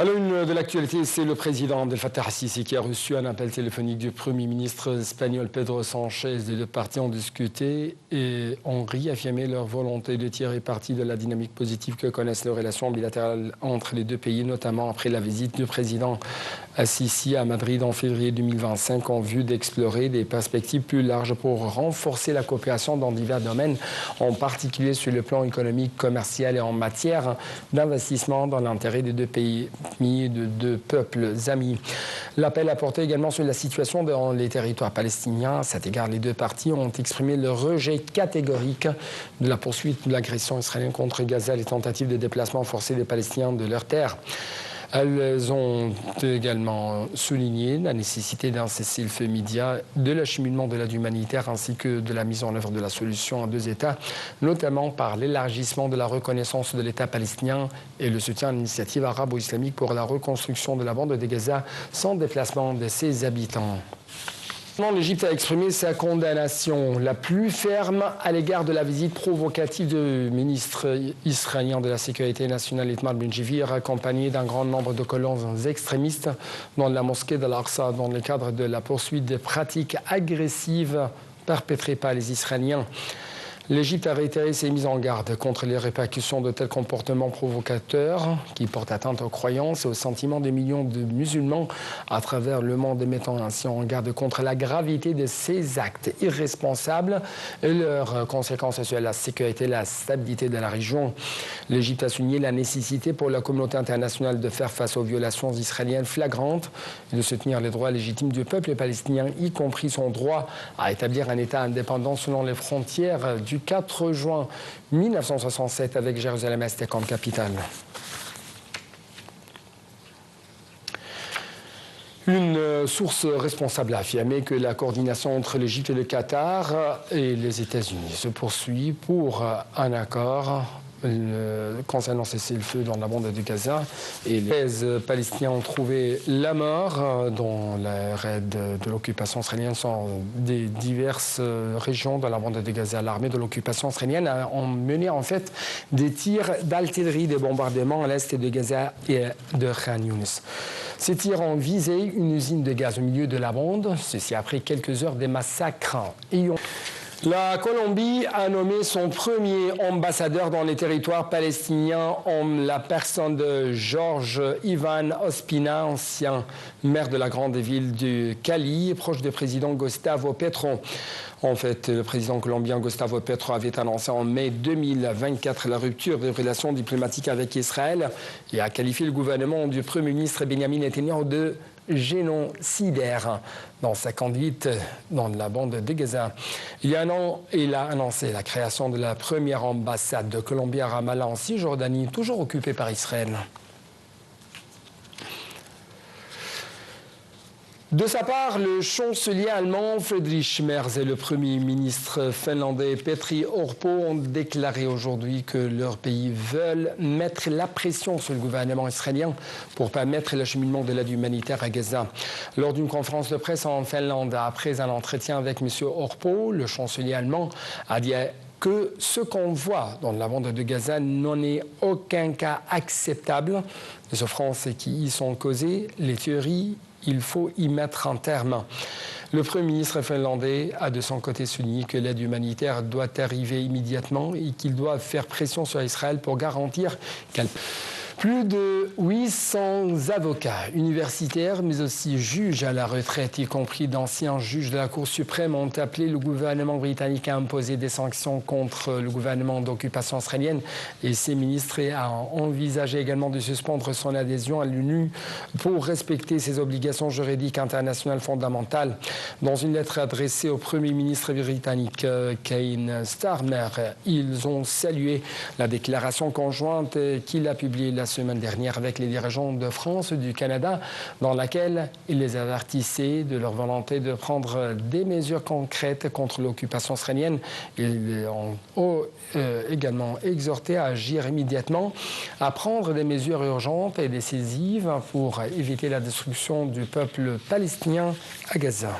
À l'une de l'actualité, c'est le président Abdel Fattah al-Sisi qui a reçu un appel téléphonique du Premier ministre espagnol Pedro Sánchez. Les deux parties ont discuté et ont réaffirmé leur volonté de tirer parti de la dynamique positive que connaissent les relations bilatérales entre les deux pays, notamment après la visite du président al-Sisi à Madrid en février 2025 en vue d'explorer des perspectives plus larges pour renforcer la coopération dans divers domaines, en particulier sur le plan économique, commercial et en matière d'investissement dans l'intérêt des deux pays. De deux peuples amis. L'appel a porté également sur la situation dans les territoires palestiniens. À cet égard, les deux parties ont exprimé le rejet catégorique de la poursuite de l'agression israélienne contre Gaza, les tentatives de déplacement forcé des Palestiniens de leurs terres. Elles ont également souligné la nécessité d'un cessez-le-feu immédiat, de l'acheminement de l'aide humanitaire ainsi que de la mise en œuvre de la solution à deux États, notamment par l'élargissement de la reconnaissance de l'État palestinien et le soutien à l'initiative arabo-islamique pour la reconstruction de la bande de Gaza sans déplacement de ses habitants. L'Égypte a exprimé sa condamnation la plus ferme à l'égard de la visite provocative du ministre israélien de la Sécurité nationale, Itamar Ben-Gvir, accompagné d'un grand nombre de colons extrémistes dans la mosquée d'Al-Aqsa dans le cadre de la poursuite des pratiques agressives perpétrées par les Israéliens. L'Égypte a réitéré ses mises en garde contre les répercussions de tels comportements provocateurs qui portent atteinte aux croyances et aux sentiments des millions de musulmans à travers le monde, mettant ainsi en garde contre la gravité de ces actes irresponsables et leurs conséquences sur la sécurité et la stabilité de la région. L'Égypte a souligné la nécessité pour la communauté internationale de faire face aux violations israéliennes flagrantes et de soutenir les droits légitimes du peuple palestinien, y compris son droit à établir un État indépendant selon les frontières du 4 juin 1967 avec Jérusalem-Est comme capitale. Une source responsable a affirmé que la coordination entre l'Égypte et le Qatar et les États-Unis se poursuit pour un accord concernant cessez-le-feu dans la bande de Gaza. Et les 13 Palestiniens ont trouvé la mort dans les raids de l'occupation israélienne dans des diverses régions de la bande de Gaza. L'armée de l'occupation israélienne a mené en fait des tirs d'artillerie, des bombardements à l'est de Gaza et de Khan Younis. Ces tirs ont visé une usine de gaz au milieu de la bande, ceci après quelques heures des massacres ayant... La Colombie a nommé son premier ambassadeur dans les territoires palestiniens en la personne de Jorge Iván Ospina, ancien maire de la grande ville de Cali, proche du président Gustavo Petro. En fait, le président colombien Gustavo Petro avait annoncé en mai 2024 la rupture des relations diplomatiques avec Israël et a qualifié le gouvernement du Premier ministre Benjamin Netanyahu de génocidaire dans sa conduite dans la bande de Gaza. Il y a un an, il a annoncé la création de la première ambassade de Colombie à Ramallah en Cisjordanie, toujours occupée par Israël. De sa part, le chancelier allemand Friedrich Merz et le premier ministre finlandais Petteri Orpo ont déclaré aujourd'hui que leurs pays veulent mettre la pression sur le gouvernement israélien pour permettre l'acheminement de l'aide humanitaire à Gaza. Lors d'une conférence de presse en Finlande, après un entretien avec M. Orpo, le chancelier allemand a dit que ce qu'on voit dans la bande de Gaza n'en est aucun cas acceptable. Les souffrances qui y sont causées, les tueries, il faut y mettre un terme. Le Premier ministre finlandais a de son côté souligné que l'aide humanitaire doit arriver immédiatement et qu'il doit faire pression sur Israël pour garantir qu'elle... Plus de 800 avocats universitaires, mais aussi juges à la retraite, y compris d'anciens juges de la Cour suprême, ont appelé le gouvernement britannique à imposer des sanctions contre le gouvernement d'occupation israélienne et ses ministres et a envisagé également de suspendre son adhésion à l'ONU pour respecter ses obligations juridiques internationales fondamentales. Dans une lettre adressée au Premier ministre britannique Keir Starmer, ils ont salué la déclaration conjointe qu'il a publiée la semaine dernière avec les dirigeants de France et du Canada, dans laquelle il les avertissait de leur volonté de prendre des mesures concrètes contre l'occupation israélienne. Ils ont également exhorté à agir immédiatement, à prendre des mesures urgentes et décisives pour éviter la destruction du peuple palestinien à Gaza.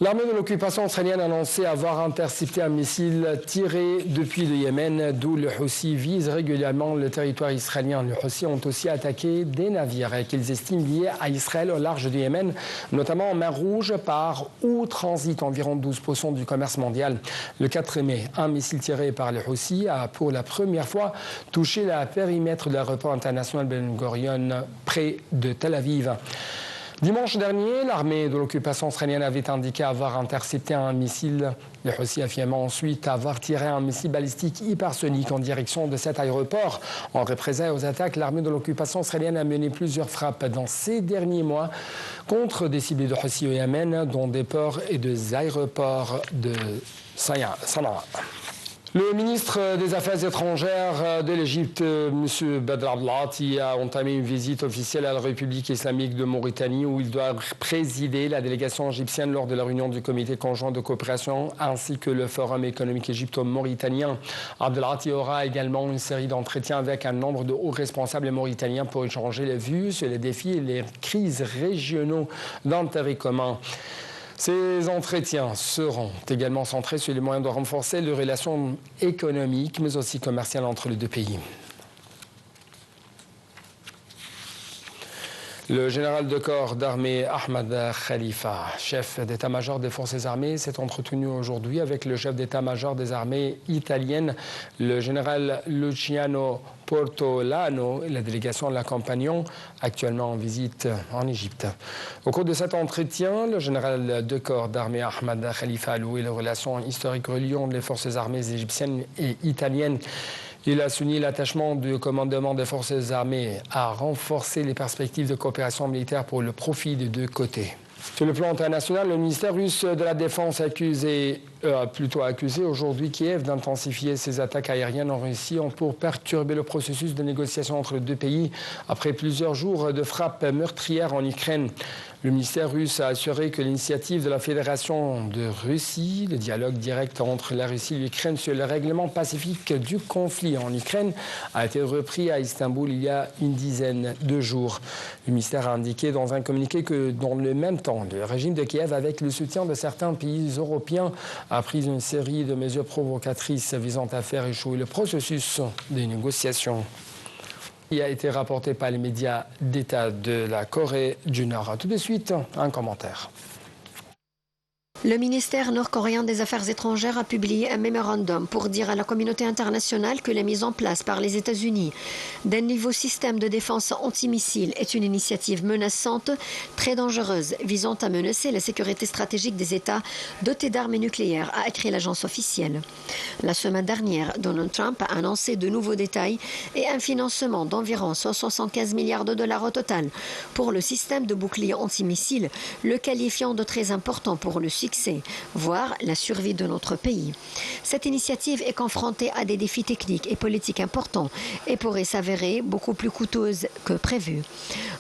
L'armée de l'occupation israélienne a annoncé avoir intercepté un missile tiré depuis le Yémen, d'où le Houthi vise régulièrement le territoire israélien. Les Houthis ont aussi attaqué des navires qu'ils estiment liés à Israël au large du Yémen, notamment en mer Rouge, par où transite environ 12% du commerce mondial. Le 4 mai, un missile tiré par les Houthis a pour la première fois touché le périmètre de l'aéroport international Ben Gurion près de Tel Aviv. Dimanche dernier, l'armée de l'occupation israélienne avait indiqué avoir intercepté un missile. Les Houthis affirment ensuite avoir tiré un missile balistique hypersonique en direction de cet aéroport. En représailles aux attaques, l'armée de l'occupation israélienne a mené plusieurs frappes dans ces derniers mois contre des cibles de Houthis au Yémen, dont des ports et des aéroports de Sanaa. Le ministre des Affaires étrangères de l'Égypte, M. Badr Abdelati, a entamé une visite officielle à la République islamique de Mauritanie où il doit présider la délégation égyptienne lors de la réunion du comité conjoint de coopération ainsi que le forum économique égypto-mauritanien. Abdelati aura également une série d'entretiens avec un nombre de hauts responsables mauritaniens pour échanger les vues sur les défis et les crises régionaux d'intérêt commun. Ces entretiens seront également centrés sur les moyens de renforcer les relations économiques, mais aussi commerciales entre les deux pays. Le général de corps d'armée Ahmad Khalifa, chef d'état-major des forces armées, s'est entretenu aujourd'hui avec le chef d'état-major des armées italiennes, le général Luciano Portolano, et la délégation l'accompagnant actuellement en visite en Égypte. Au cours de cet entretien, le général de corps d'armée Ahmad Khalifa a loué les relations historiques reliant les forces armées égyptiennes et italiennes. Il a souligné l'attachement du commandement des forces armées à renforcer les perspectives de coopération militaire pour le profit des deux côtés. Sur le plan international, le ministère russe de la Défense a accusé aujourd'hui Kiev d'intensifier ses attaques aériennes en Russie pour perturber le processus de négociation entre les deux pays après plusieurs jours de frappes meurtrières en Ukraine. Le ministère russe a assuré que l'initiative de la Fédération de Russie, le dialogue direct entre la Russie et l'Ukraine sur le règlement pacifique du conflit en Ukraine, a été repris à Istanbul il y a une dizaine de jours. Le ministère a indiqué dans un communiqué que dans le même temps, le régime de Kiev, avec le soutien de certains pays européens, a pris une série de mesures provocatrices visant à faire échouer le processus des négociations. Il a été rapporté par les médias d'État de la Corée du Nord. Tout de suite, un commentaire. Le ministère nord-coréen des Affaires étrangères a publié un mémorandum pour dire à la communauté internationale que la mise en place par les États-Unis d'un nouveau système de défense antimissile est une initiative menaçante, très dangereuse, visant à menacer la sécurité stratégique des États dotés d'armes nucléaires, a écrit l'agence officielle. La semaine dernière, Donald Trump a annoncé de nouveaux détails et un financement d'environ 175 milliards de dollars au total pour le système de bouclier antimissile, le qualifiant de très important pour le succès, voire la survie de notre pays. Cette initiative est confrontée à des défis techniques et politiques importants et pourrait s'avérer beaucoup plus coûteuse que prévu.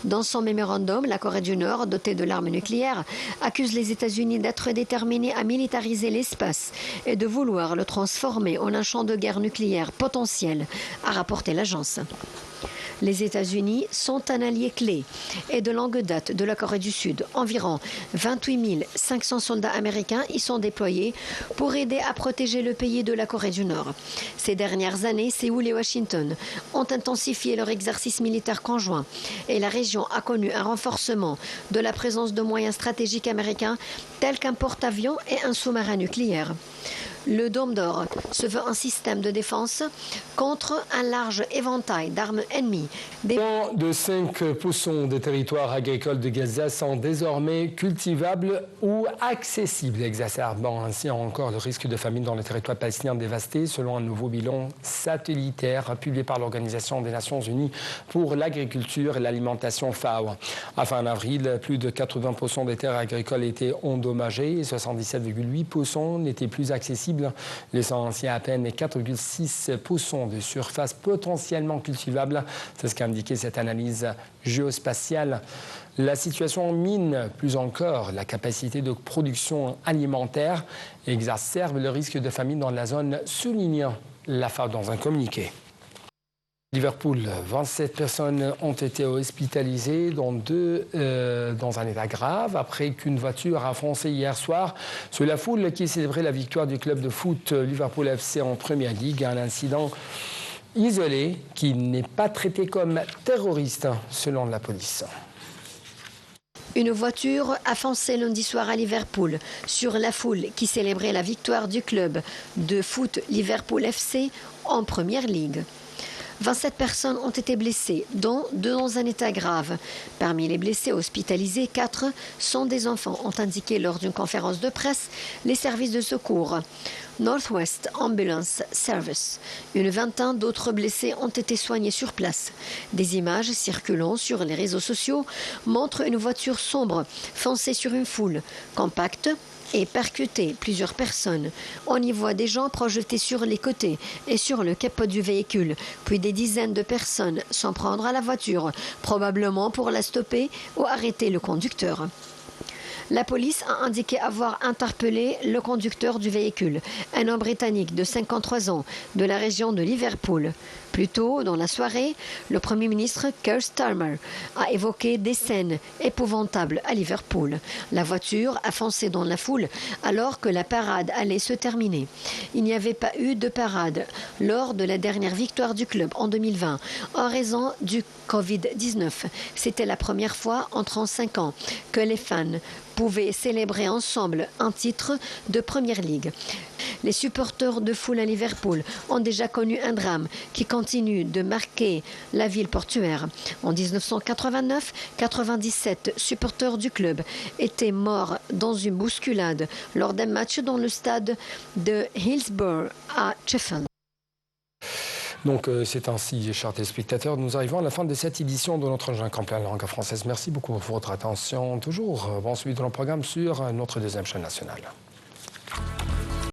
Dans son mémorandum, la Corée du Nord, dotée de l'arme nucléaire, accuse les États-Unis d'être déterminés à militariser l'espace et de vouloir le transformer en un champ de guerre nucléaire potentiel, a rapporté l'agence. Les États-Unis sont un allié clé et de longue date de la Corée du Sud. Environ 28 500 soldats américains y sont déployés pour aider à protéger le pays de la Corée du Nord. Ces dernières années, Séoul et Washington ont intensifié leur exercice militaire conjoint et la région a connu un renforcement de la présence de moyens stratégiques américains tels qu'un porte-avions et un sous-marin nucléaire. Le Dôme d'Or se veut un système de défense contre un large éventail d'armes ennemies. Moins de 5% des territoires agricoles de Gaza sont désormais cultivables ou accessibles, exacerbant ainsi encore le risque de famine dans les territoires palestiniens dévastés, selon un nouveau bilan satellitaire publié par l'Organisation des Nations Unies pour l'agriculture et l'alimentation FAO. À fin avril, plus de 80% des terres agricoles étaient endommagées et 77,8% n'étaient plus accessibles, laissant ainsi à peine 4,6% de surface potentiellement cultivable. C'est ce qu'a indiqué cette analyse géospatiale. La situation mine plus encore la capacité de production alimentaire et exacerbe le risque de famine dans la zone, soulignant la FAO dans un communiqué. Liverpool, 27 personnes ont été hospitalisées, dont 2 dans un état grave, après qu'une voiture a foncé hier soir sur la foule qui célébrait la victoire du club de foot Liverpool FC en Première Ligue. Un incident isolé qui n'est pas traité comme terroriste, selon la police. Une voiture a foncé lundi soir à Liverpool sur la foule qui célébrait la victoire du club de foot Liverpool FC en Première Ligue. 27 personnes ont été blessées, dont 2 dans un état grave. Parmi les blessés hospitalisés, 4 sont des enfants, ont indiqué lors d'une conférence de presse les services de secours. Northwest Ambulance Service. Une vingtaine d'autres blessés ont été soignés sur place. Des images circulant sur les réseaux sociaux montrent une voiture sombre foncée sur une foule compacte et percuter plusieurs personnes. On y voit des gens projetés sur les côtés et sur le capot du véhicule, puis des dizaines de personnes s'en prendre à la voiture, probablement pour la stopper ou arrêter le conducteur. La police a indiqué avoir interpellé le conducteur du véhicule, un homme britannique de 53 ans de la région de Liverpool. Plus tôt dans la soirée, le Premier ministre Keir Starmer a évoqué des scènes épouvantables à Liverpool. La voiture a foncé dans la foule alors que la parade allait se terminer. Il n'y avait pas eu de parade lors de la dernière victoire du club en 2020 en raison du Covid-19. C'était la première fois en 35 ans que les fans pouvaient célébrer ensemble un titre de Première Ligue. Les supporters de foule à Liverpool ont déjà connu un drame qui continue de marquer la ville portuaire. En 1989, 97 supporters du club étaient morts dans une bousculade lors d'un match dans le stade de Hillsborough à Sheffield. Donc c'est ainsi, chers téléspectateurs, nous arrivons à la fin de cette édition de notre Jean Camplin langue française. Merci beaucoup pour votre attention. Toujours bon suivi de nos programmes sur notre deuxième chaîne nationale.